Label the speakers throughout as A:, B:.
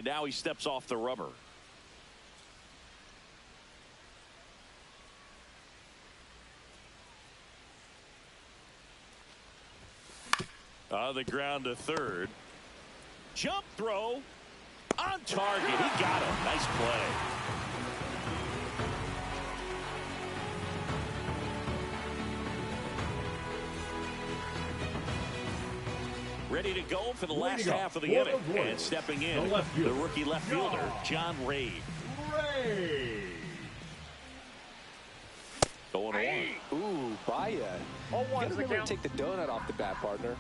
A: Now he steps off the rubber. On the ground to third. Jump throw. On target. He got him. Nice play. Ready to go for the last half of the inning. And stepping in, the rookie left fielder, John Ray. Going on.
B: Ooh, Baez. You gotta remember to take the donut off the bat, partner.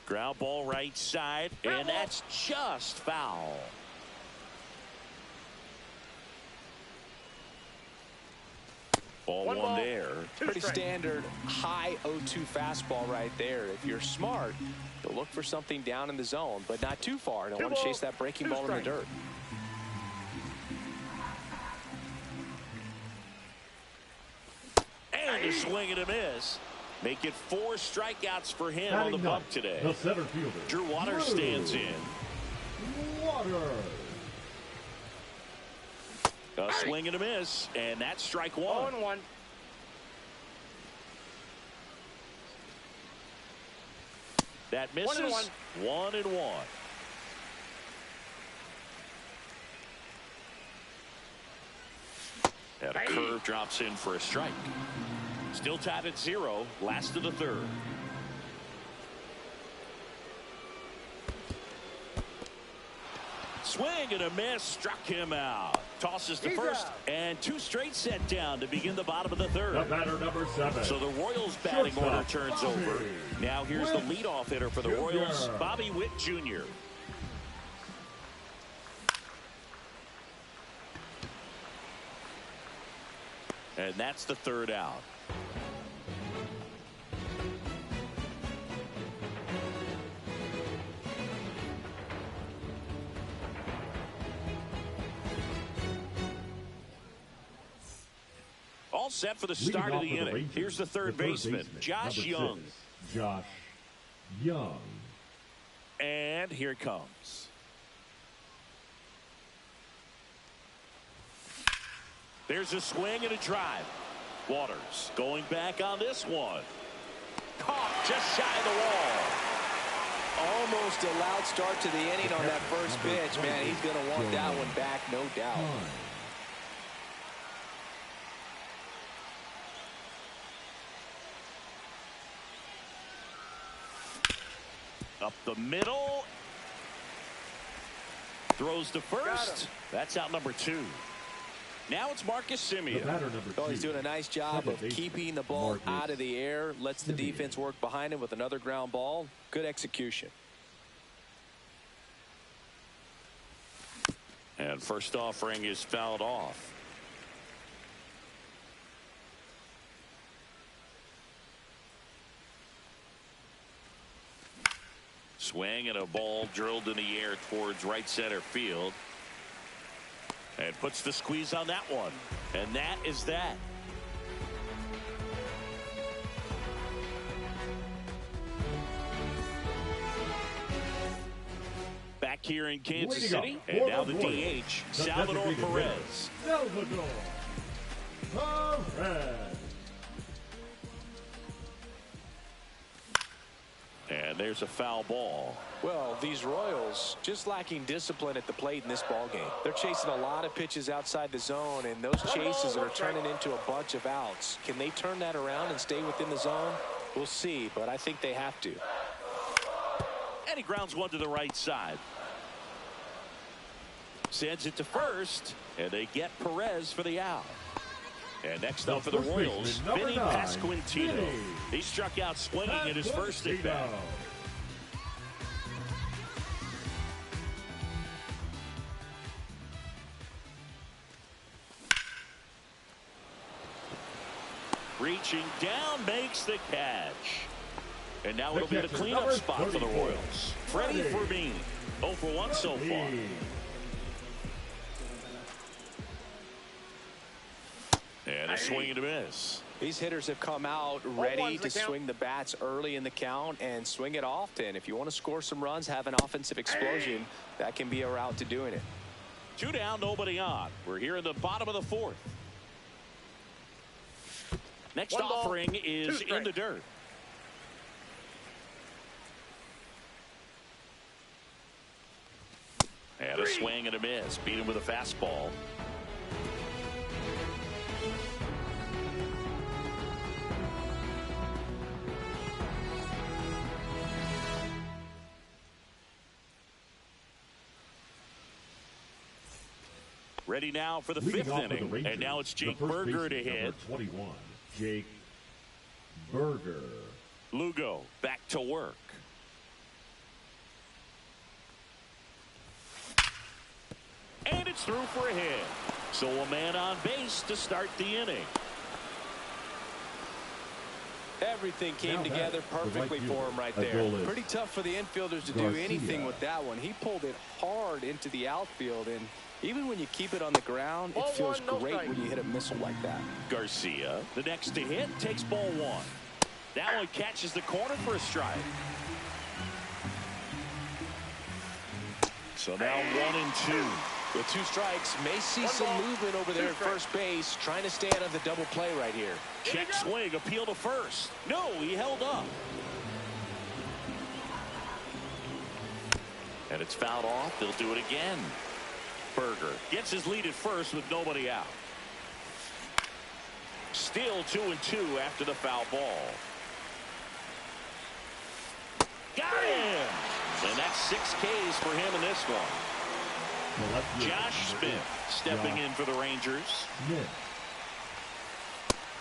A: Ground ball right side, and that's just foul. Ball one there.
B: Pretty standard high 0-2 fastball right there. If you're smart, you'll look for something down in the zone, but not too far. Don't want to chase that breaking ball in the dirt.
A: And a swing and a miss. Make it 4 strikeouts for him on the bump today.
C: The center fielder,
A: Drew Waters stands in. A swing and a miss, and that's strike one.
D: 0-1.
A: That misses. 1-1. And a curve drops in for a strike. Still tied at 0. Last of the third. Swing and a miss. Struck him out. Tosses to first. And 2 straight set down to begin the bottom of the third.
C: The batter, number 7.
A: So the Royals batting order turns over. Now here's the leadoff hitter for the Royals, Bobby Witt Jr. And that's the third out. All set for the start of the inning. Here's the third baseman, Josh Young.
C: Josh Young.
A: And here it comes. There's a swing and a drive. Waters going back on this one. Caught just shy of the wall.
B: Almost a loud start to the inning on that first pitch. Man, he's going to want that one back, no doubt.
A: Up the middle. Throws to first. That's out number 2. Now it's Marcus Semien.
B: Oh, he's doing a nice job of keeping the ball out of the air. Lets the defense work behind him with another ground ball. Good execution.
A: And first offering is fouled off. Swing and a ball drilled in the air towards right center field. And puts the squeeze on that one. And that is that. Back here in Kansas City. And now the DH, Salvador Perez.
C: Salvador Perez.
A: And there's a foul ball.
B: Well, these Royals just lacking discipline at the plate in this ball game. They're chasing a lot of pitches outside the zone, and those chases are turning into a bunch of outs. Can they turn that around and stay within the zone? We'll see, but I think they have to.
A: And he grounds one to the right side. Sends it to first, and they get Perez for the out. And next up for the Royals, Vinny Pasquantino. He struck out swinging in his first at bat. Reaching down, makes the catch. And now it'll be the cleanup spot for the Royals. Freddie Fermin, 0 for 1 so far. And a swing and a miss.
B: These hitters have come out ready to swing the bats early in the count and swing it often. If you want to score some runs, have an offensive explosion, that can be a route to doing it.
A: 2 down, nobody on. We're here in the bottom of the 4th. Next offering is in the dirt. And a swing and a miss. Beat him with a fastball. Ready now for the 5th inning. And now it's Jake Burger to hit.
C: 21, Jake Burger.
A: Lugo back to work. And it's through for a hit. So a man on base to start the inning.
B: Everything came together perfectly for him right there. Pretty tough for the infielders to do anything with that one. He pulled it hard into the outfield, and even when you keep it on the ground, it feels great when you hit a missile like that.
A: Garcia, the next to hit, takes ball 1. That one catches the corner for a strike. So now 1-2.
B: With 2 strikes, may see some movement over there at first base, trying to stay out of the double play right here.
A: Check swing, appeal to first. No, he held up. And it's fouled off. They'll do it again. Burger gets his lead at first with nobody out. Still 2-2 after the foul ball. Got him! And that's 6 Ks for him in this one. Josh Smith stepping in for the Rangers.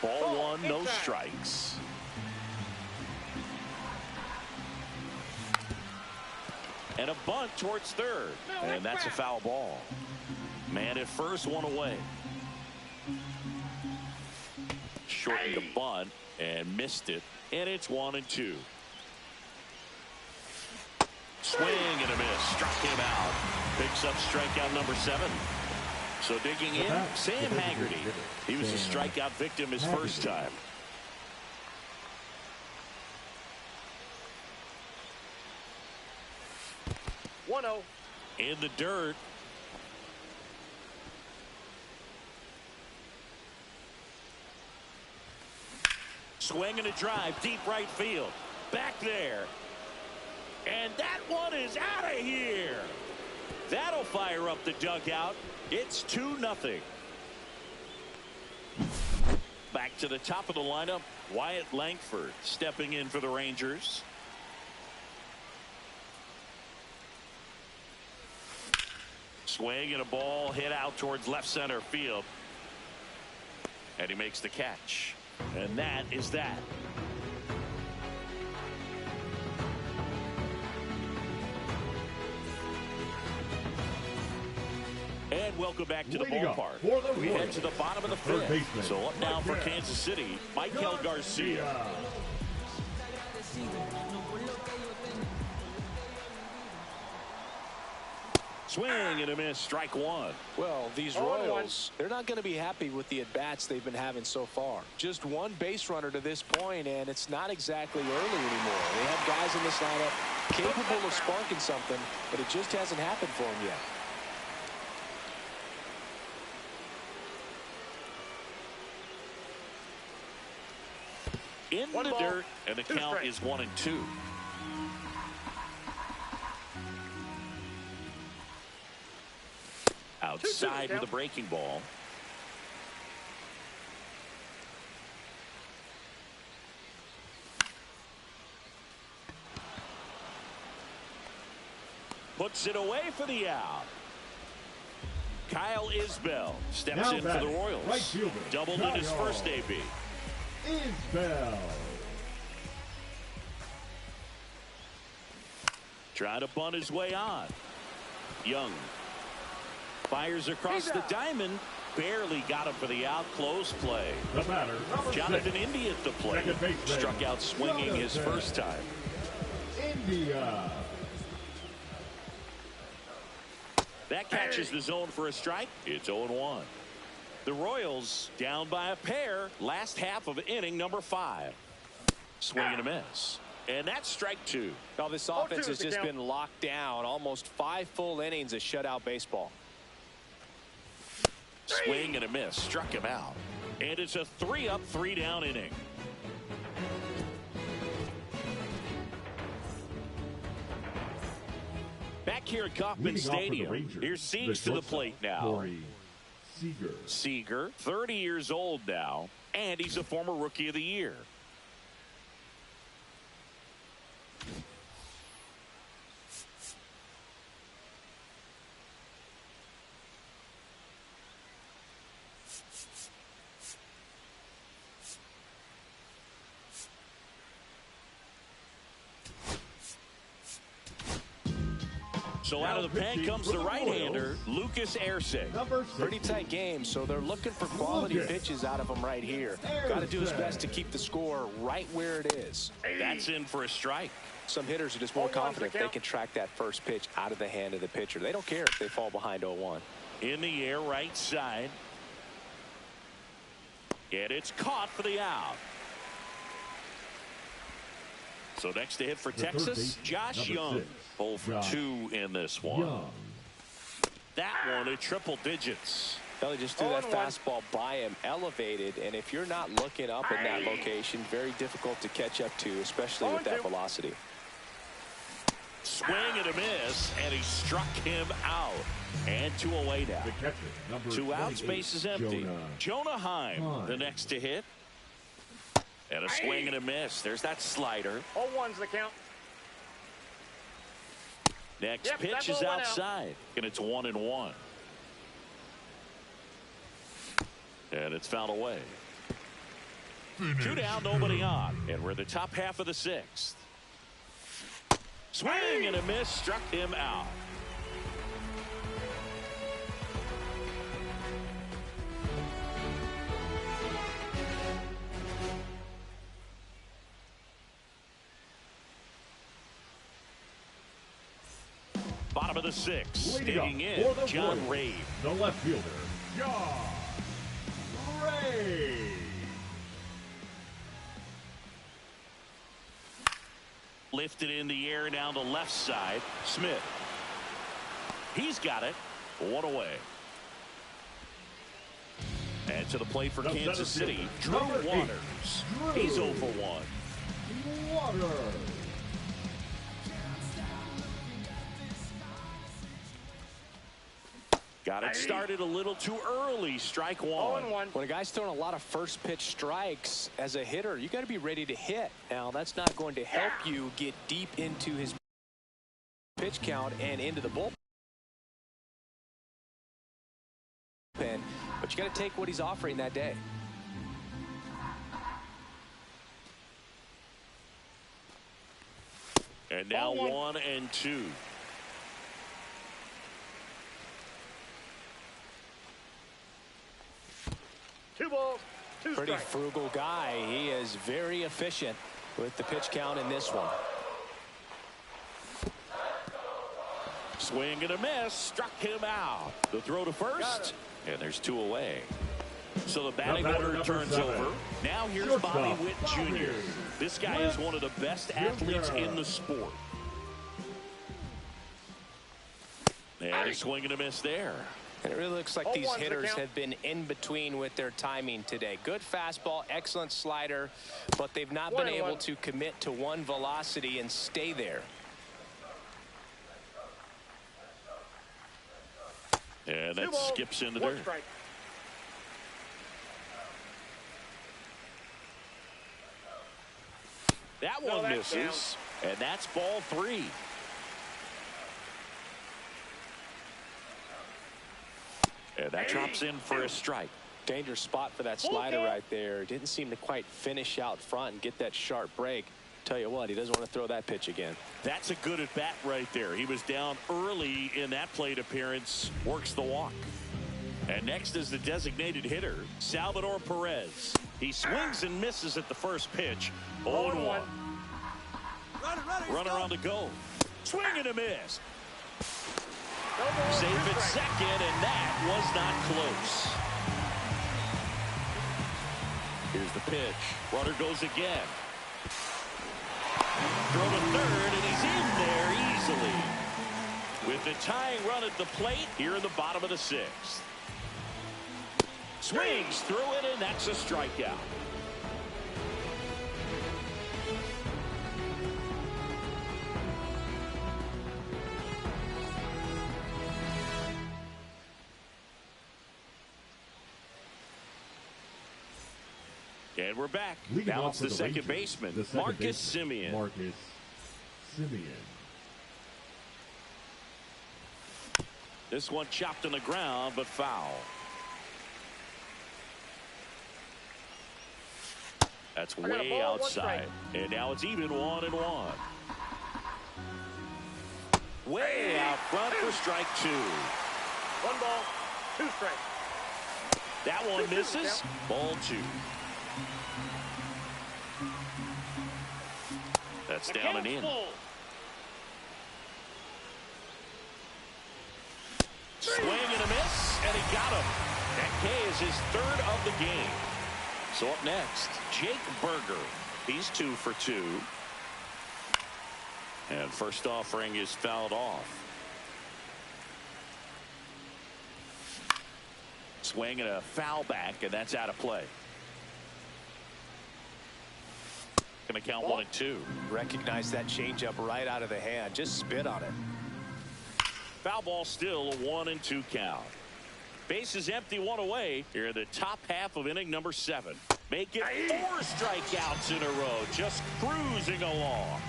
A: Ball 1, no strikes. And a bunt towards third. And that's a foul ball. Man at first, 1 away. Shortened the bunt and missed it. And it's 1-2. Swing and a miss. Struck him out. Picks up strikeout number 7. So digging in, Sam Haggerty. He was a strikeout victim his first time. In the dirt. Swing and a drive, deep right field. Back there. And that one is out of here. That'll fire up the dugout. It's 2-0. Back to the top of the lineup, Wyatt Langford stepping in for the Rangers. Swing and a ball hit out towards left center field. And he makes the catch. And that is that. And welcome back to the ballpark. We head to the bottom of the 5th. So up now for Kansas City, Michael Garcia. Swing and a miss, strike 1.
B: Well, these Royals, they're not going to be happy with the at-bats they've been having so far. Just 1 base runner to this point, and it's not exactly early anymore. They have guys in this lineup capable of sparking something, but it just hasn't happened for them yet.
A: In the dirt, and the count is 1-2. Outside with a breaking ball. Puts it away for the out. Kyle Isbell steps
C: now
A: in for the Royals.
C: Right fielder,
A: doubled in his first AB.
C: Isbell.
A: Trying to bunt his way on. Young fires across the diamond. Barely got him for the out. Close play.
C: The batter,
A: Jonathan India at the plate. Struck out swinging his first time.
C: India.
A: That catches the zone for a strike. It's 0-1. The Royals down by a pair. Last half of inning number 5. Swing and a miss. And that's strike 2.
B: Now this offense has just been locked down. Almost 5 full innings of shutout baseball.
A: Swing and a miss. Struck him out. And it's a 3-up, 3-down inning. Back here at Kauffman Stadium. Here's Seager to the plate now. Seager, 30 years old now, and he's a former Rookie of the Year. So out of the pen comes the right-hander, Lucas Erceg.
B: Pretty tight game, so they're looking for quality pitches out of him right here. Got to do his best to keep the score right where it is.
A: That's in for a strike.
B: Some hitters are just more confident they can track that first pitch out of the hand of the pitcher. They don't care if they fall behind 0-1.
A: In the air, right side. And it's caught for the out. So next to hit for Texas, Josh Young. 0 for 2 in this one. That one at triple digits.
B: They just threw that fastball by him, elevated, and if you're not looking up in that location, very difficult to catch up to, especially with that velocity.
A: Swing and a miss, and he struck him out. And 2 away now. 2 outs, base is empty. Jonah Heim, the next to hit. And a swing and a miss. There's that slider.
D: 0-1's the count.
A: Next pitch is outside, and it's 1-1. And it's fouled away. 2 down, nobody on, and we're in the top half of the 6th. Swing and a miss, struck him out. Bottom of the 6th, digging in, John Ray.
C: The left fielder, John Ray.
A: Lifted in the air down the left side. Smith. He's got it. 1 away. And to the plate for Kansas City, Drew Waters. He's 0 for 1.
C: Waters.
A: Got it started a little too early. Strike 1.
D: 0-1.
B: When a guy's throwing a lot of first pitch strikes as a hitter, you got to be ready to hit. Now, that's not going to help you get deep into his pitch count and into the bullpen. But you got to take what he's offering that day.
A: And now 1-2.
D: 2 balls, 2
B: Pretty
D: strikes.
B: frugal guy. He is very efficient with the pitch count in this one.
A: Swing and a miss, struck him out. The throw to first, and there's 2 away. So the batting order turns over. Now here's Bobby Witt Jr. This guy is one of the best athletes in the sport. And a swing and a miss there.
B: And it really looks like these hitters have been in between with their timing today. Good fastball, excellent slider, but they've not been able to commit to one velocity and stay there.
A: And that skips into dirt. That one misses, and that's ball 3. And that drops in for a strike.
B: Dangerous spot for that slider right there. Didn't seem to quite finish out front and get that sharp break. Tell you what, he doesn't want to throw that pitch again.
A: That's a good at bat right there. He was down early in that plate appearance. Works the walk. And next is the designated hitter, Salvador Perez. He swings and misses at the first pitch. 0-1. Runner on the go. Swing and a miss. Safe at second, and that was not close. Here's the pitch. Runner goes again. Throw to third, and he's in there easily. With the tying run at the plate here in the bottom of the sixth. Swings through it, and that's a strikeout. And we're back.
C: Leading
A: Now
C: off
A: it's
C: for
A: the second
C: Rangers,
A: baseman,
C: the second
A: Marcus
C: baseman,
A: Semien.
C: Marcus Semien.
A: This one chopped on the ground, but foul. That's way outside. And now it's even 1-1. Way out front for strike two.
D: 1 ball, 2 strikes.
A: That one misses. Ball two. That's down and in. Swing and a miss, and he got him. That K is his third of the game. So up next, Jake Burger. He's 2 for 2. And first offering is fouled off. Swing and a foul back, and that's out of play. Going to count 1-2.
B: Recognize that changeup right out of the hand. Just spit on it.
A: Foul ball, still a 1-2 count. Base is empty, 1 away. Here in the top half of inning number 7. Make it 4 strikeouts in a row. Just cruising along.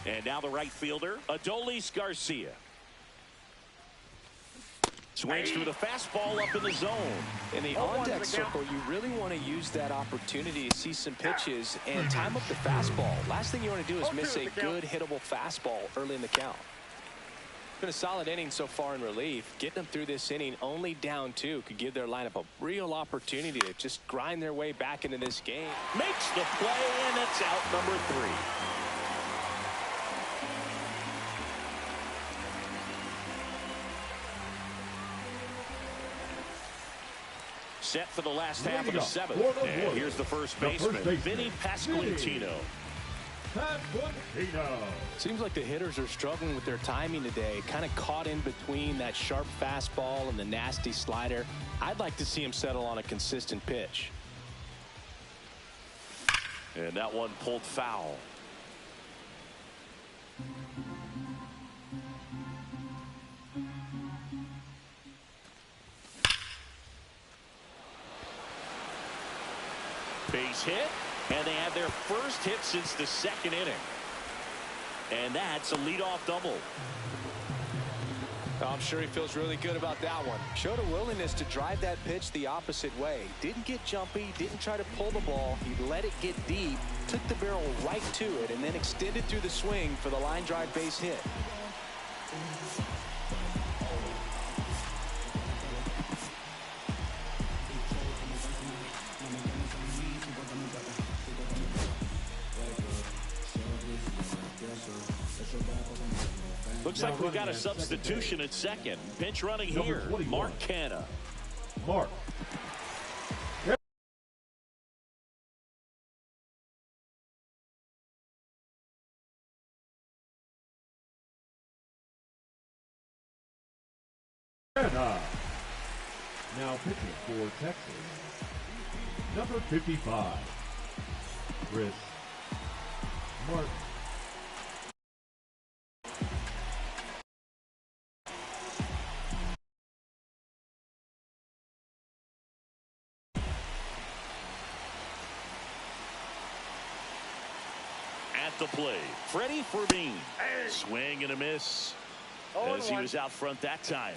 A: And now the right fielder, Adolis Garcia. Swings through the fastball up in the zone.
B: In the on-deck circle, you really want to use that opportunity to see some pitches and time up the fastball. Last thing you want to do is miss a good hittable fastball early in the count. Been a solid inning so far in relief. Getting them through this inning only down 2 could give their lineup a real opportunity to just grind their way back into this game.
A: Makes the play, and it's out number 3. Set for the last half of the 7th. And here's the first baseman, Vinny Pasquantino.
B: Seems like the hitters are struggling with their timing today. Kind of caught in between that sharp fastball and the nasty slider. I'd like to see him settle on a consistent pitch.
A: And that one pulled foul. Base hit, and they had their first hit since the 2nd inning. And that's a leadoff double.
B: I'm sure he feels really good about that one. Showed a willingness to drive that pitch the opposite way. Didn't get jumpy, didn't try to pull the ball. He let it get deep, took the barrel right to it, and then extended through the swing for the line drive base hit.
A: Looks like we've got a substitution at second. Pinch running here, Mark Canha.
C: Mark. Now pitching for Texas, number 55, Chris Martin.
A: At the plate, Freddie Fermin. Swing and a miss as he was out front that time.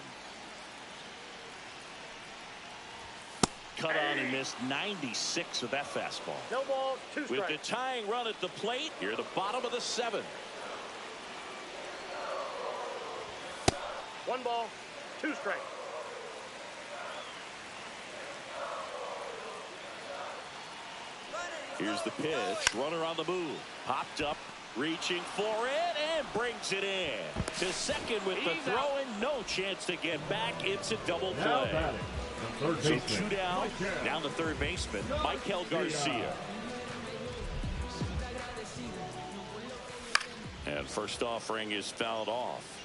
A: Cut on and missed 96 of that fastball.
D: No balls, 2 strikes.
A: With the tying run at the plate, here at the bottom of the 7th.
D: 1 ball, 2 strikes.
A: Here's the pitch. Runner on the move. Popped up Reaching for it and brings it in. To second with the throw and no chance to get back. It's a double
C: Now
A: play.
C: batting, the third
A: So
C: baseman,
A: two down.
C: Maikel.
A: Now the third baseman, Maikel Garcia. And first offering is fouled off.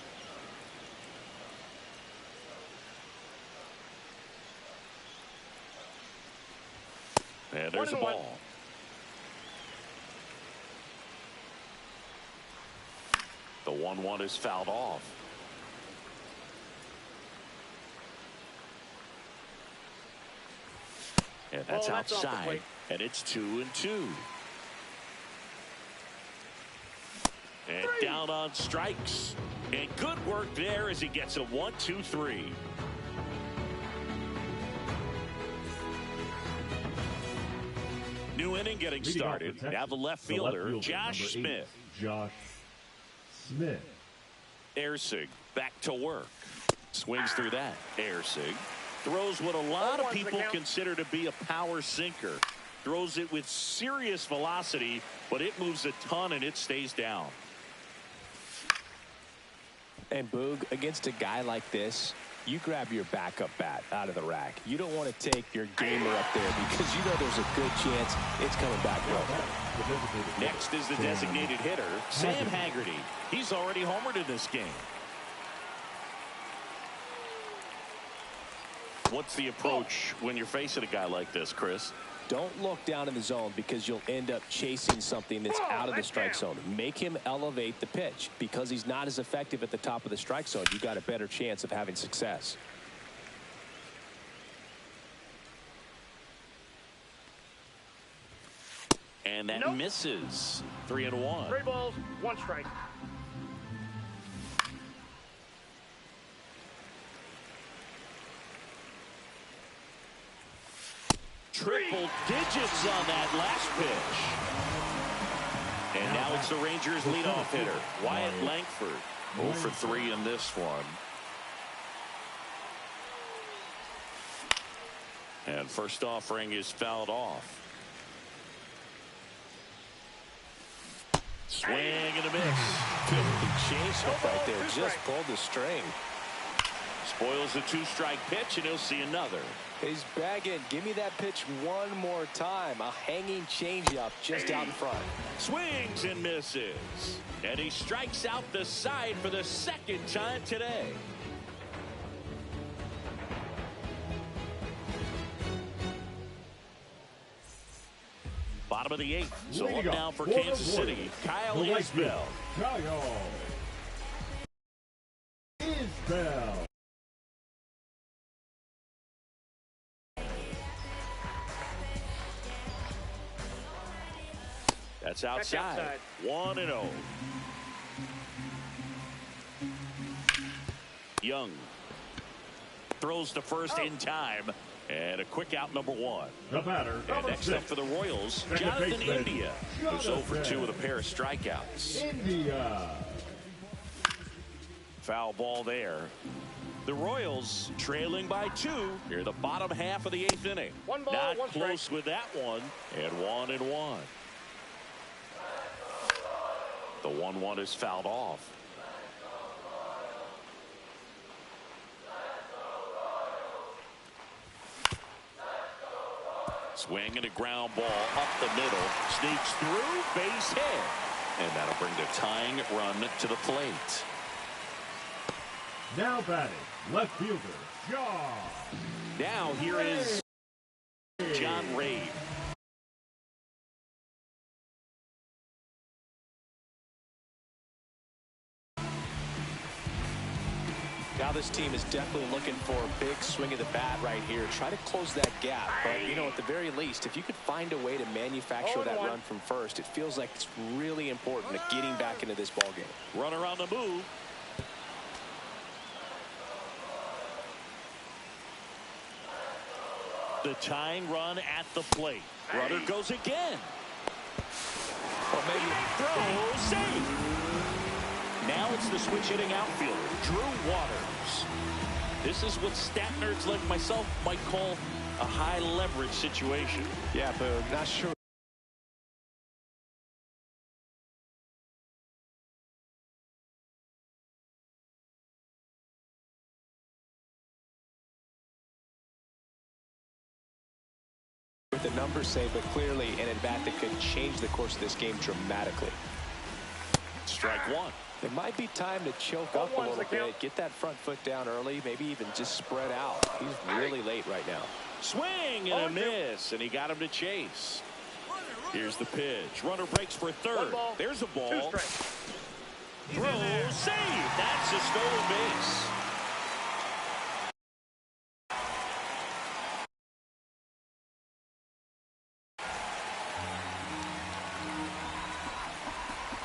A: And there's a ball. The 1-1 is fouled off. And that's outside. And it's 2-2. And down on strikes. And good work there as he gets a 1-2-3. New inning getting started. Now the left fielder, Josh Smith.
C: Josh Smith.
A: Ersig back to work. Swings through that. Ersig throws what a lot of people consider to be a power sinker. Throws it with serious velocity, but it moves a ton and it stays down.
B: And Boog, against a guy like this, you grab your backup bat out of the rack. You don't want to take your gamer up there because you know there's a good chance it's coming back up.
A: Next is the designated hitter, Sam Haggerty. He's already homered in this game. What's the approach when you're facing a guy like this, Chris?
B: Don't look down in the zone because you'll end up chasing something that's out of the strike zone. Make him elevate the pitch. Because he's not as effective at the top of the strike zone, you got a better chance of having success.
A: And that misses. 3-1.
D: 3 balls, 1 strike.
A: Triple digits on that last pitch. And now it's the Rangers leadoff hitter, Wyatt Langford. 0 for 3 in this one. And first offering is fouled off. Swing and a miss.
B: Chase up right there. Just pulled the string.
A: Spoils a 2-strike pitch, and he'll see another.
B: He's bagging. Give me that pitch one more time. A hanging changeup just out in front.
A: Swings and misses. And he strikes out the side for the second time today. Bottom of the 8th. So up now for Kansas City, Kyle Isbell.
C: Kyle Isbell.
A: That's outside. 1-0. Young throws to first in time. And a quick out, number 1.
C: The batter,
A: and next up for the Royals, Jonathan India, who's 0 for 2 with a pair of strikeouts.
C: India.
A: Foul ball there. The Royals trailing by 2 near the bottom half of the 8th inning.
D: 1 ball,
A: Not
D: 1
A: close
D: strike.
A: with that one. And 1-1. The 1-1 is fouled off. Swing and a ground ball up the middle. Sneaks through, base hit. And that'll bring the tying run to the plate.
C: Now batting, left fielder, John.
A: Now here is John Ray.
B: Now this team is definitely looking for a big swing of the bat right here. Try to close that gap. But, you know, at the very least, if you could find a way to manufacture that run from first, it feels like it's really important to getting back into this ballgame.
A: Runner on the move. The tying run at the plate. Runner goes again.
B: Or maybe
A: Throw, safe. Now it's the switch hitting outfielder, Drew Waters. This is what stat nerds like myself might call a high leverage situation.
B: yeah, but not sure the numbers say, but clearly an at-bat that could change the course of this game dramatically.
A: Strike one.
B: It might be time to choke up a little bit, get that front foot down early, maybe even just spread out. He's really late right now.
A: Swing and a miss, and he got him to chase. Here's the pitch. Runner breaks for third. There's a ball. Throw, save. That's a stolen base.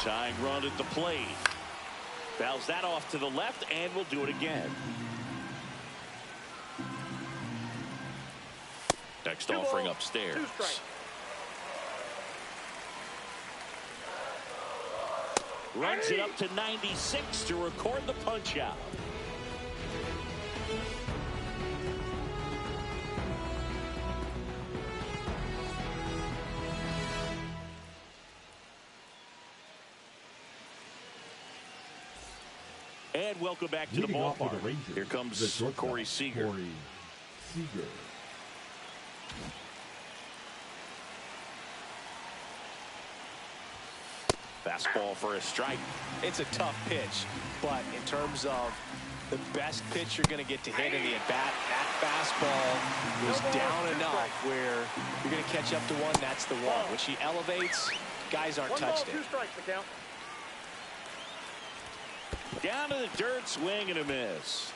A: Tying run at the plate. Fouls that off to the left, and we'll do it again. Next offering upstairs. Runs it up to 96 to record the punch out. And welcome back to the ballpark. Here comes Corey Seager. Fastball for a strike.
B: It's a tough pitch, but in terms of the best pitch you're going to get to hit in the at-bat, that fastball was down enough where you're going to catch up to one. That's the one. When she elevates, guys aren't touched it.
A: Down to the dirt, swing and a miss.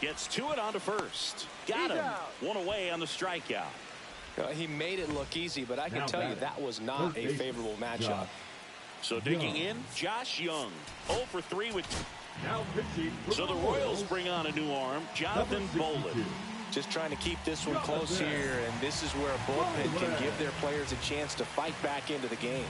A: Gets to it on to first. Got him. One away on the strikeout.
B: He made it look easy, but I can tell you that was not a favorable matchup.
A: So digging in, Josh Young, 0 for 3 with. So the Royals bring on a new arm, Jonathan Bolin.
B: Just trying to keep this one close here, and this is where a bullpen can give their players a chance to fight back into the game.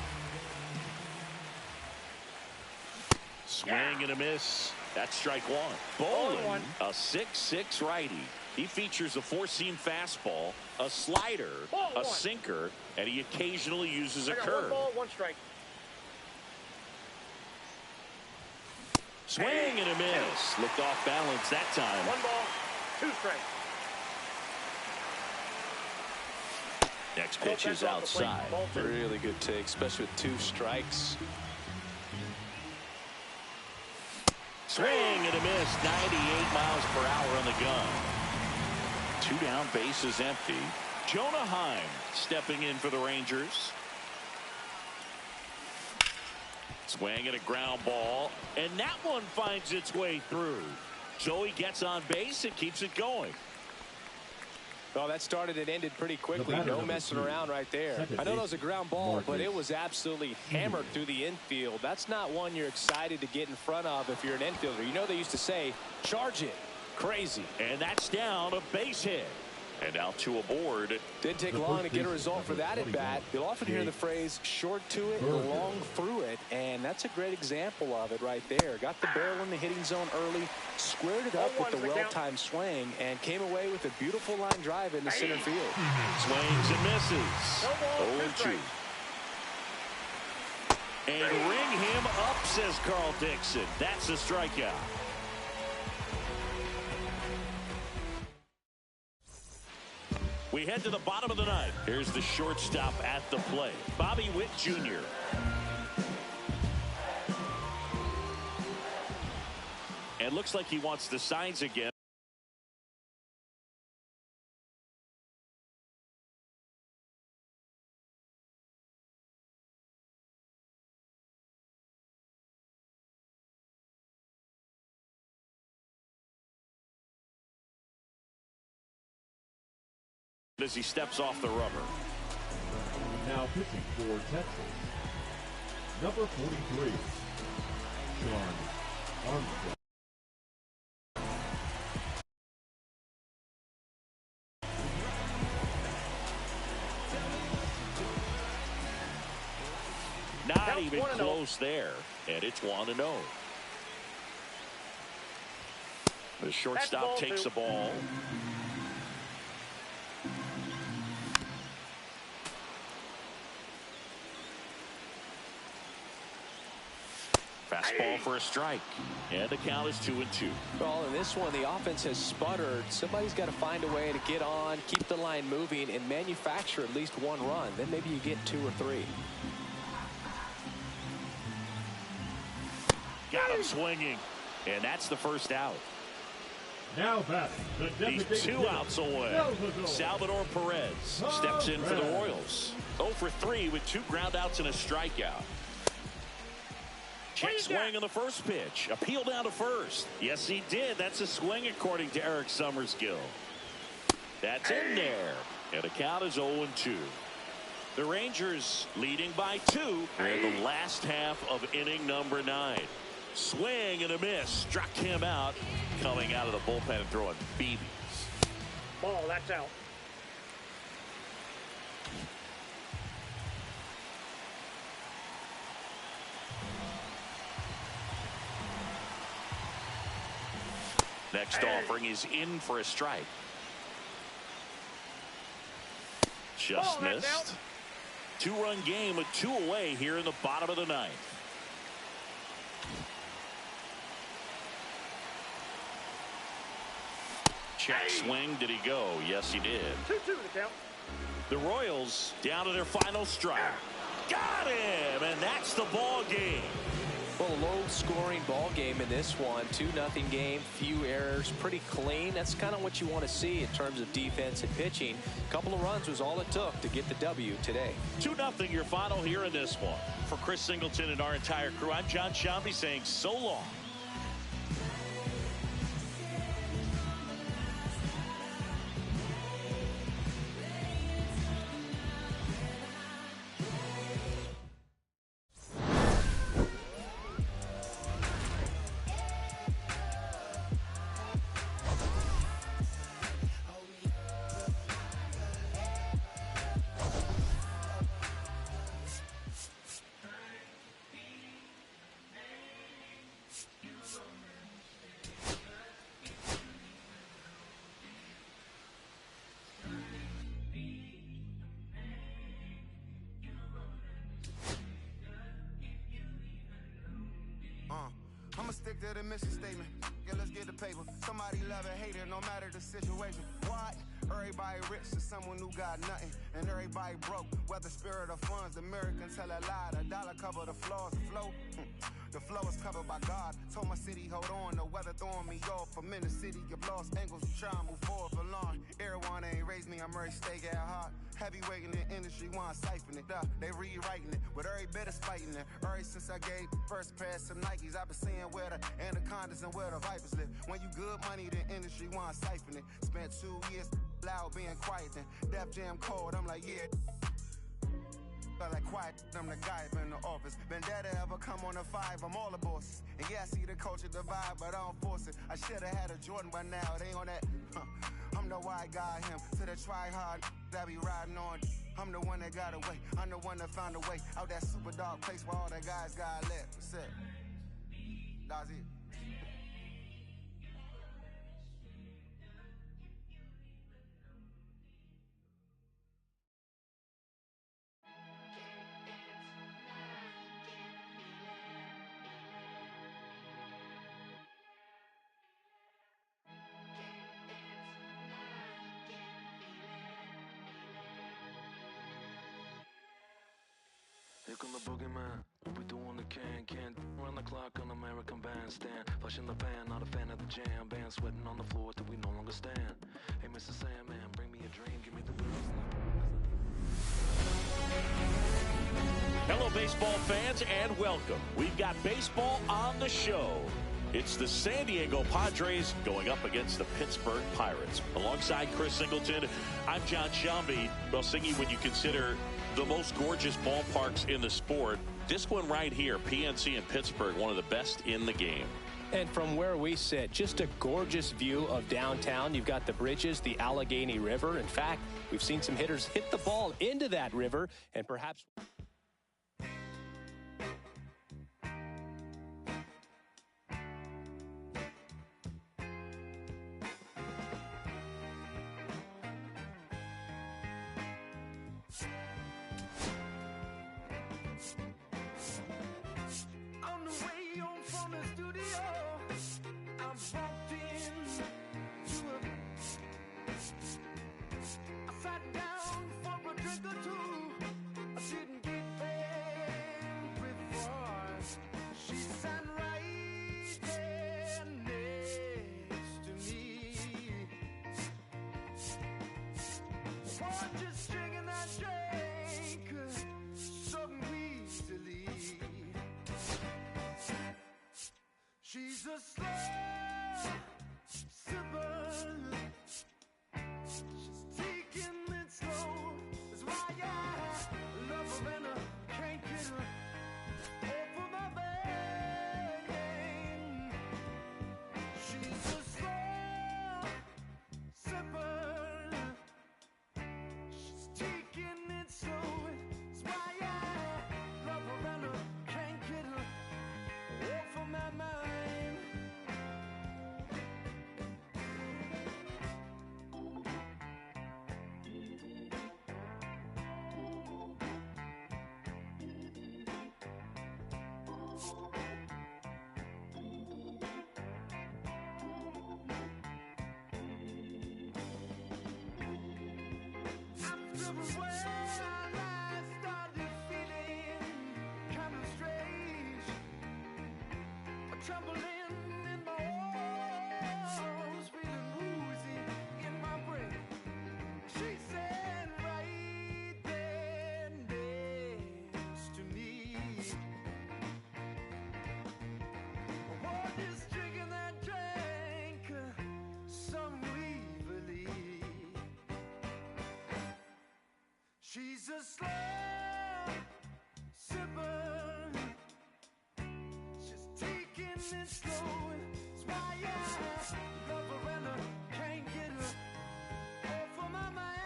A: Swing and a miss. That's strike one. Bolin, a 6'6" righty. He features a four-seam fastball, a slider, a sinker, and he occasionally uses a curve.
D: 1 ball, 1 strike.
A: Swing and a miss. Looked off balance that time.
D: 1 ball, 2 strikes.
A: Next pitch is outside.
B: Really good take, especially with 2 strikes.
A: Swing and a miss. 98 miles per hour on the gun. 2 down, bases empty. Jonah Heim stepping in for the Rangers. Swing and a ground ball, and that one finds its way through. So he gets on base and keeps it going.
B: Well, that started and ended pretty quickly. No messing around right there. I know that was a ground ball, but it was absolutely hammered through the infield. That's not one you're excited to get in front of if you're an infielder. You know they used to say, charge it. Crazy.
A: And that's down, a base hit. And now 2 aboard.
B: Didn't take long to get a result for that at bat. You'll often hear the phrase short to it, long through it, and that's a great example of it right there. Got the barrel in the hitting zone early, squared it up with the well-timed swing, and came away with a beautiful line drive into center field.
A: Swings and misses. 0-2. And ring him up, says Carl Dixon. That's a strikeout. We head to the bottom of the ninth. Here's the shortstop at the plate, Bobby Witt Jr. And looks like he wants the signs again. As he steps off the rubber.
C: Now pitching for Texas, number 43, Sean Armstrong.
A: Not even close there, and it's 1-0. The shortstop takes the ball. Fastball for a strike. And the count is 2-2.
B: Well, in this one, the offense has sputtered. Somebody's got to find a way to get on, keep the line moving, and manufacture at least one run. Then maybe you get 2 or 3.
A: Got him swinging. And that's the first out.
C: Now batting, the
A: He's 2 outs away. Salvador Perez steps in for the Royals. 0 for 3 with 2 groundouts and a strikeout. Check swing on the first pitch. Appeal down to first. Yes, he did. That's a swing according to Eric Summerskill. That's in there. And the count is 0-2. The Rangers leading by 2 in the last half of inning number 9. Swing and a miss. Struck him out. Coming out of the bullpen and throwing BBs.
D: Ball, that's out.
A: Next offering is in for a strike. Just missed. 2-run game with 2 away here in the bottom of the 9th. Check swing. Did he go? Yes, he did.
D: 2-2 the count.
A: The Royals down to their final strike. Got him, and that's the ball game.
B: Well, a low-scoring ball game in this one. 2-0 game, few errors, pretty clean. That's kind of what you want to see in terms of defense and pitching. A couple of runs was all it took to get the W today.
A: 2-0 your final here in this one. For Chris Singleton and our entire crew, I'm John Sciambi saying so long.
E: I'ma stick to the mission statement. Yeah, let's get the paper. Somebody love it, hate it, no matter the situation. What? Everybody rich to someone who got nothing, and everybody broke. Whether spirit or funds, the American tell a lie. The dollar cover the flaws, the flow. The flow is covered by God. Told my city, hold on. The weather throwing me off. I'm in the city, you've lost angles. Try to move forward for long. Everyone ain't raised me, I'm ready to stay at heart. Heavyweight in the industry, want siphon it up. They rewriting it, with every bit of spiting it. Ever since I gave first pass some Nikes, I've been seeing where the anacondas and where the vipers live. When you good money, the industry want siphon it. Spent 2 years loud being quiet, then Def Jam cold, I'm like, yeah. I like quiet, I'm the guy up in the office. Vendetta ever come on a 5, I'm all the bosses. And yeah, I see the culture divide, but I don't force it. I should've had a Jordan by now, they on that. I'm the white guy, him. To the try hard, that be riding on. I'm the one that got away. I'm the one that found a way out that super dark place where all the guys got left. That's it. That's it.
F: Here come the boogeyman, we doing the can't run the clock on American Bandstand. Flushing the pan, not a fan of the jam. Band sweating on the floor till we no longer stand. Hey, Mr. Sandman, bring me a dream, give me the blues.
A: Hello, baseball fans, and welcome. We've got baseball on the show. It's the San Diego Padres going up against the Pittsburgh Pirates. Alongside Chris Singleton, I'm John Sciambi. Well, Singy, when you consider the most gorgeous ballparks in the sport, this one right here, PNC in Pittsburgh, one of the best in the game.
B: And from where we sit, just a gorgeous view of downtown. You've got the bridges, the Allegheny River. In fact, we've seen some hitters hit the ball into that river, and perhaps...
E: On the way home I sat down for a drink or two. I didn't get very far. She sat right there next to me. Was just drinking that drink so easily. She's a slow sipper. She's taking it slow. That's why I love her and I can't get her over my vein. She's a slow sipper. She's taking it slow. That's why I love her and I can't get her over my mind. After a while, I started feeling kind of strange. A trembling in my arms, feeling woozy in my brain. She said right there next to me, "What is drinking that drink so evilly?" She's a slow sipper. She's taking it slow. That's why I love her and I can't get her over my mind.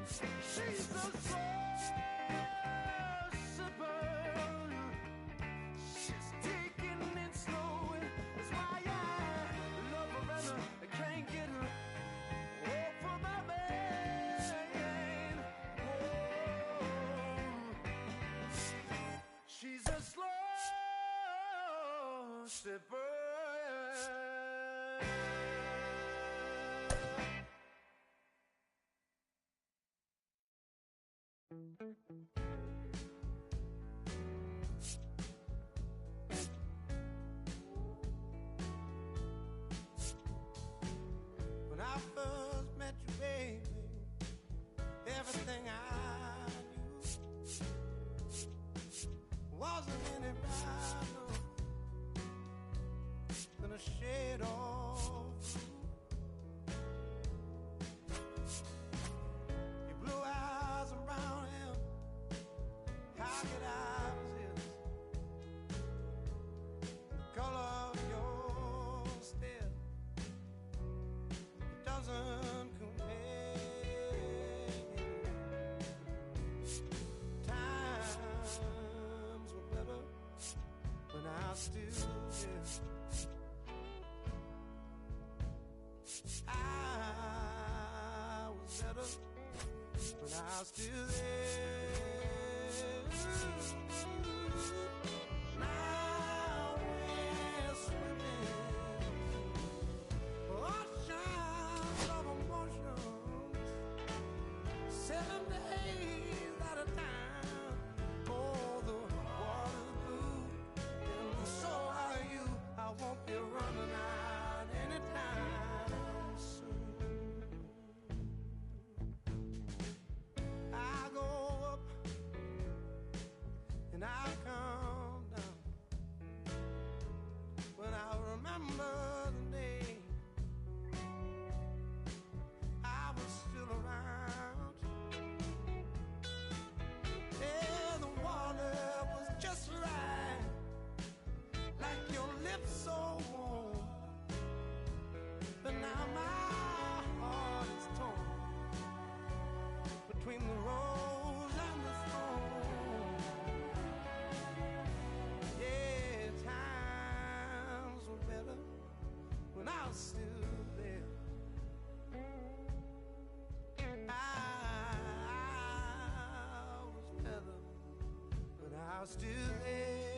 E: She's a slow sipper. She's taking it slow. That's why I love her and I can't get her over my mind. She's a slow sipper. When I first met you, baby, everything I knew wasn't any brighter than a shade of your blue eyes and brown hair. How could I resist the color of your stare? It doesn't compare. Times were better when I was still there. I was better when I was still there. Now we're swimming oceans of emotions, 7 days at a time. Oh, the water's blue, and so are you. I won't be running out anytime soon. I go up and I come down. When I remember the day I was still around, yeah, the water was just right, like your lips so warm. But now my heart is torn between the rose and the thorn. Yeah, times were better when I was still there. I was better when I was still there.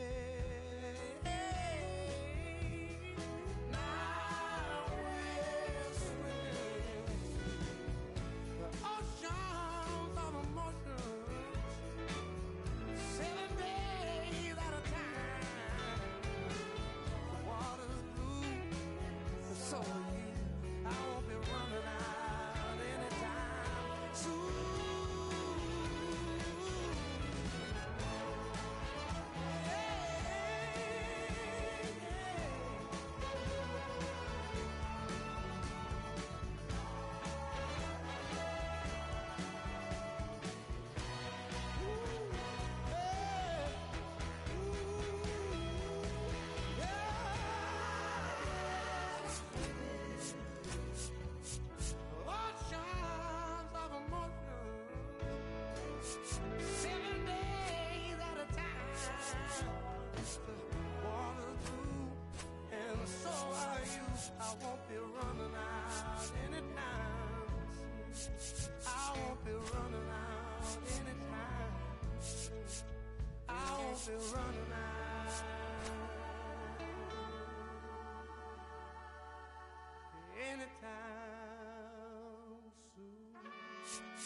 E: you, I won't be running out anytime. I won't be running out anytime. I won't be running out anytime soon.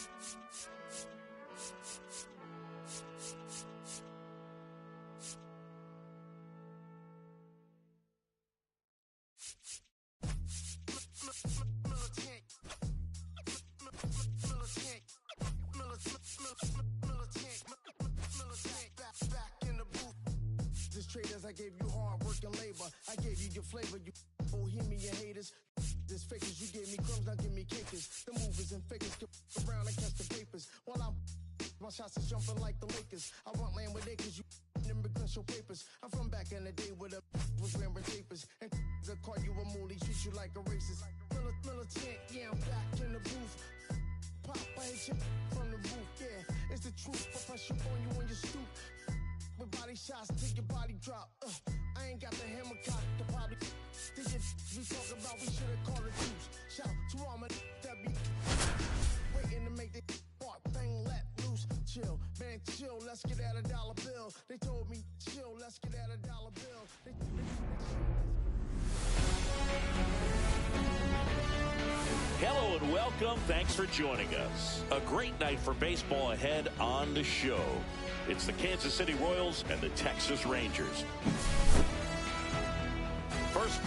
E: Traders, I gave you hard work and labor. I gave you your flavor, you bohemian haters. This fakers, you gave me crumbs, now give me cakers. The movers and fakers get around and catch the papers. While I'm my shots is jumping like the Lakers. I want land with acres, you immigrants show papers. I'm from back in the day where the was wearing papers. And they call you a moolie, treat you like a racist. Militant, yeah, I'm back in the booth. Pop, I hit you from the roof, yeah. It's the truth, but pressure on you when you stoop. With body shots till your body drop. I ain't got the hammer cock to probably. Think it we talk about, we should've called the troops. Shout to all my that be waiting to make the part thing let loose. Chill, man, chill, let's get at $1 bill. They told me, chill, let's get at $1 bill.
A: Hello and welcome. Thanks for joining us. A great night for baseball ahead on the show. It's the Kansas City Royals and the Texas Rangers.